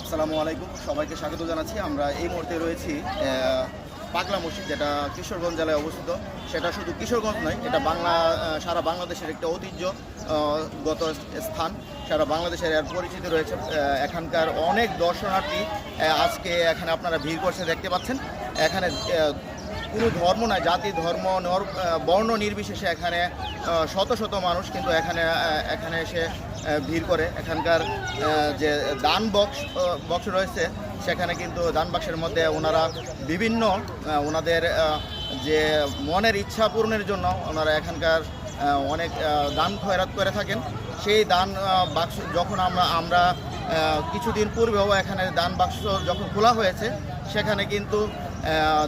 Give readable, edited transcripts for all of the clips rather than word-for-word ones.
আসসালামু আলাইকুম, সবাইকে স্বাগত জানাচ্ছি। আমরা এই মুহূর্তে রয়েছি পাগলা মসজিদ, যেটা কিশোরগঞ্জ জেলায় অবস্থিত। সেটা শুধু কিশোরগঞ্জ নয়, এটা সারা বাংলাদেশের একটা ঐতিহ্যগত স্থান। সারা বাংলাদেশের এর পরিচিতি রয়েছে। এখানকার অনেক দর্শনার্থী আজকে এখানে আপনারা ভিড় করছে দেখতে পাচ্ছেন। এখানে কোনো ধর্ম নয়, জাতি ধর্ম বর্ণ নির্বিশেষে এখানে শত শত মানুষ কিন্তু এখানে এসে ভিড় করে। এখানকার যে দান বক্স রয়েছে, সেখানে কিন্তু দান বাক্সের মধ্যে ওনারা বিভিন্ন ওনাদের যে মনের ইচ্ছা পূরণের জন্য ওনারা এখানকার অনেক দান খয়রাত করে থাকেন। সেই দান বাক্স যখন আমরা কিছুদিন পূর্বেও এখানে দান বাক্স যখন খোলা হয়েছে, সেখানে কিন্তু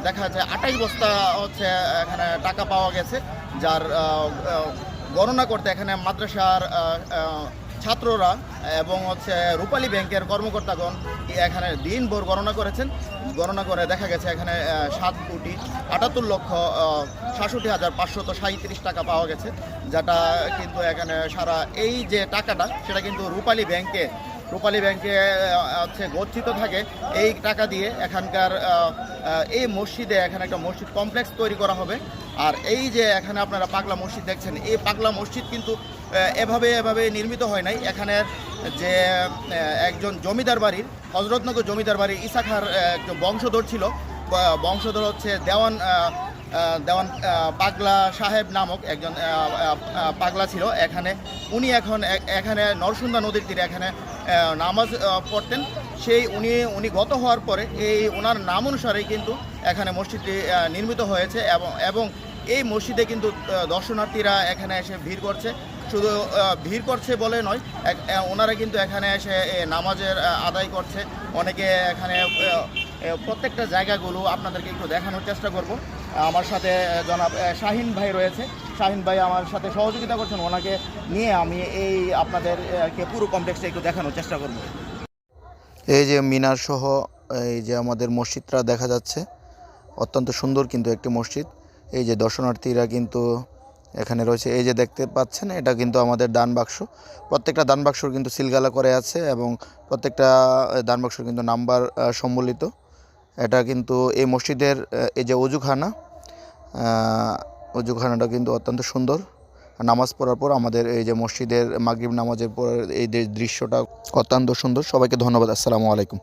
দেখা যাচ্ছে 28 বস্তা হচ্ছে এখানে টাকা পাওয়া গেছে, যার গণনা করতে এখানে মাদ্রাসার ছাত্ররা এবং হচ্ছে রূপালী ব্যাংকের কর্মকর্তাগণ এখানে দিনভর গণনা করেছেন। গণনা করে দেখা গেছে এখানে 7,78,67,537 টাকা পাওয়া গেছে, যেটা কিন্তু এখানে সারা এই যে টাকাটা সেটা কিন্তু রূপালী ব্যাংকে হচ্ছে গচ্ছিত থাকে। এই টাকা দিয়ে এখানকার এই মসজিদে এখানে একটা মসজিদ কমপ্লেক্স তৈরি করা হবে। আর এই যে এখানে আপনারা পাগলা মসজিদ দেখছেন, এই পাগলা মসজিদ কিন্তু এভাবে নির্মিত হয় নাই। এখানের যে একজন জমিদার বাড়ির, হজরতনগর জমিদার বাড়ির ইসা খাঁর একজন বংশধর ছিল। বংশধর হচ্ছে দেওয়ান পাগলা সাহেব নামক একজন পাগলা ছিল এখানে। উনি এখানে নরসুন্দা নদীর তীরে এখানে নামাজ পড়তেন। উনি গত হওয়ার পরে ওনার নাম অনুসারেই কিন্তু এখানে মসজিদটি নির্মিত হয়েছে এবং এই মসজিদে কিন্তু দর্শনার্থীরা এখানে এসে ভিড় করছে। শুধু ভিড় করছে বলে নয়, ওনারা কিন্তু এখানে এসে নামাজের আদায় করছে। অনেকে এখানে প্রত্যেকটা জায়গাগুলো আপনাদেরকে একটু দেখানোর চেষ্টা করব। আমার সাথে জনাব শাহিন ভাই রয়েছে। শাহিন ভাই আমার সাথে সহযোগিতা করছেন। ওনাকে নিয়ে আমি আপনাদেরকে পুরো কমপ্লেক্সটা একটু দেখানোর চেষ্টা করব। এই যে মিনার সহ এই যে আমাদের মসজিদটা দেখা যাচ্ছে, অত্যন্ত সুন্দর কিন্তু একটি মসজিদ। এই যে দর্শনার্থীরা কিন্তু এখানে রয়েছে, এই যে দেখতে পাচ্ছেন, এটা কিন্তু আমাদের দান বাক্স। প্রত্যেকটা দান বাক্সর কিন্তু সিলগালা করে আছে এবং প্রত্যেকটা দান বাক্সর কিন্তু নাম্বার সম্বলিত। এটা কিন্তু এই মসজিদের এই যে অজুখানাটা কিন্তু অত্যন্ত সুন্দর। নামাজ পড়ার পর আমাদের এই যে মসজিদের মাগরিব নামাজের পর এই দৃশ্যটা অত্যন্ত সুন্দর। সবাইকে ধন্যবাদ। আসসালামু আলাইকুম।